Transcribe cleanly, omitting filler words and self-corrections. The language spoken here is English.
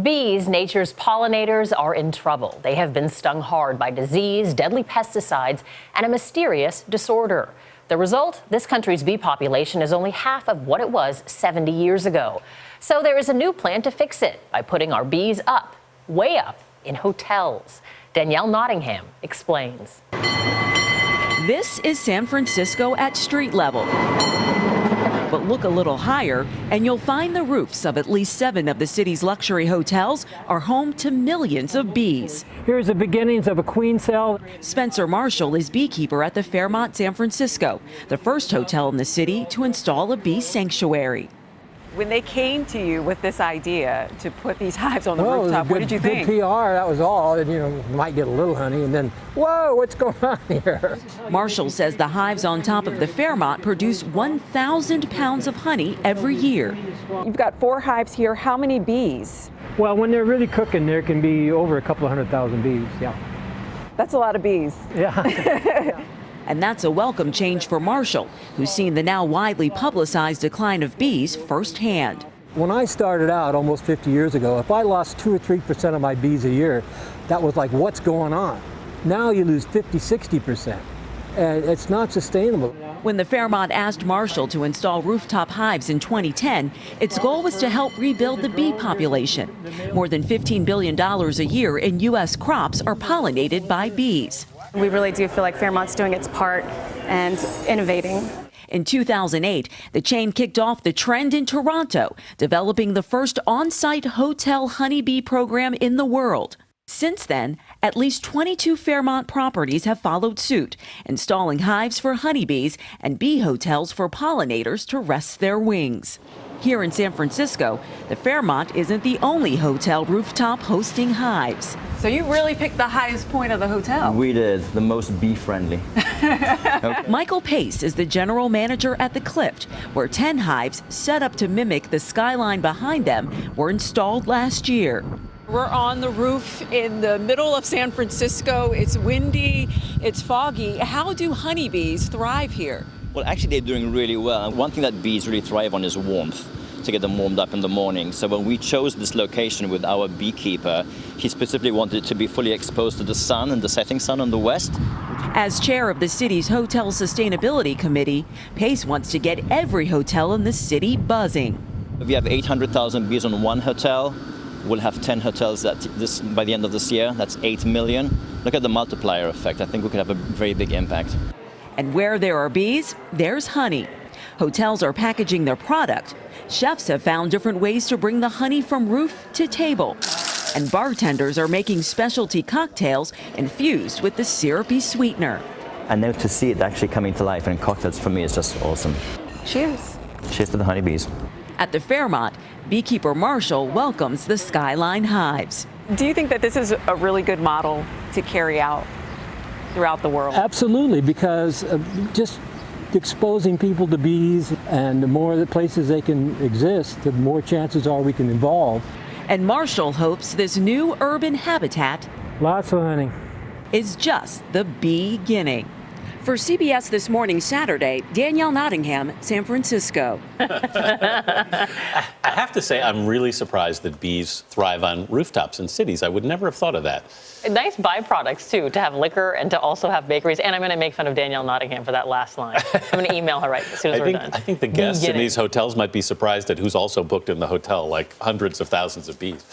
Bees, nature's pollinators, are in trouble. They have been stung hard by disease, deadly pesticides, and a mysterious disorder. The result? This country's bee population is only half of what it was 70 years ago. So there is a new plan to fix it by putting our bees up, way up, in hotels. Danielle Nottingham explains. This is San Francisco at street level. But look a little higher and you'll find the roofs of at least 7 of the city's luxury hotels are home to millions of bees. Here's the beginnings of a queen cell. Spencer Marshall is beekeeper at the Fairmont San Francisco, the first hotel in the city to install a bee sanctuary. When they came to you with this idea to put these hives on the rooftop, what did you think? Good PR, that was all. And, you might get a little honey and then, whoa, what's going on here? Marshall says the hives on top of the Fairmont produce 1,000 pounds of honey every year. You've got 4 hives here. How many bees? Well, when they're really cooking, there can be over a couple of 100,000 bees, yeah. That's a lot of bees. Yeah. And that's a welcome change for Marshall, who's seen the now widely publicized decline of bees firsthand. When I started out almost 50 years ago, if I lost 2 or 3% of my bees a year, that was like, what's going on? Now you lose 50, 60%, and it's not sustainable. When the Fairmont asked Marshall to install rooftop hives in 2010, its goal was to help rebuild the bee population. More than $15 billion a year in U.S. crops are pollinated by bees. We really do feel like Fairmont's doing its part and innovating. In 2008, the chain kicked off the trend in Toronto, developing the first on-site hotel honeybee program in the world. Since then, at least 22 Fairmont properties have followed suit, installing hives for honeybees and bee hotels for pollinators to rest their wings. Here in San Francisco, the Fairmont isn't the only hotel rooftop hosting hives. So you really picked the highest point of the hotel. We did, the most bee-friendly. Michael Pace is the general manager at the Clift, where 10 hives set up to mimic the skyline behind them were installed last year. We're on the roof in the middle of San Francisco. It's windy, it's foggy. How do honeybees thrive here? Well, actually, they're doing really well. And one thing that bees really thrive on is warmth, to get them warmed up in the morning. So when we chose this location with our beekeeper, he specifically wanted it to be fully exposed to the sun and the setting sun on the west. As chair of the city's Hotel Sustainability Committee, Pace wants to get every hotel in the city buzzing. If we have 800,000 bees on one hotel, we'll have 10 hotels by the end of this year. That's 8 million. Look at the multiplier effect. I think we could have a very big impact. And where there are bees, there's honey. Hotels are packaging their product. Chefs have found different ways to bring the honey from roof to table. And bartenders are making specialty cocktails infused with the syrupy sweetener. And now to see it actually coming to life in cocktails, for me, is just awesome. Cheers. Cheers to the honeybees. At the Fairmont, beekeeper Marshall welcomes the Skyline hives. Do you think that this is a really good model to carry out throughout the world? Absolutely, because just exposing people to bees, and the more the places they can exist, the more chances are we can evolve. And Marshall hopes this new urban habitat Lots of honey. is just the beginning. For CBS This Morning Saturday, Danielle Nottingham, San Francisco. I have to say, I'm really surprised that bees thrive on rooftops in cities. I would never have thought of that. Nice byproducts, too, to have liquor and to also have bakeries. And I'm going to make fun of Danielle Nottingham for that last line. I'm going to email her right as soon as we're done. I think the guests in these hotels might be surprised at who's also booked in the hotel, like hundreds of thousands of bees.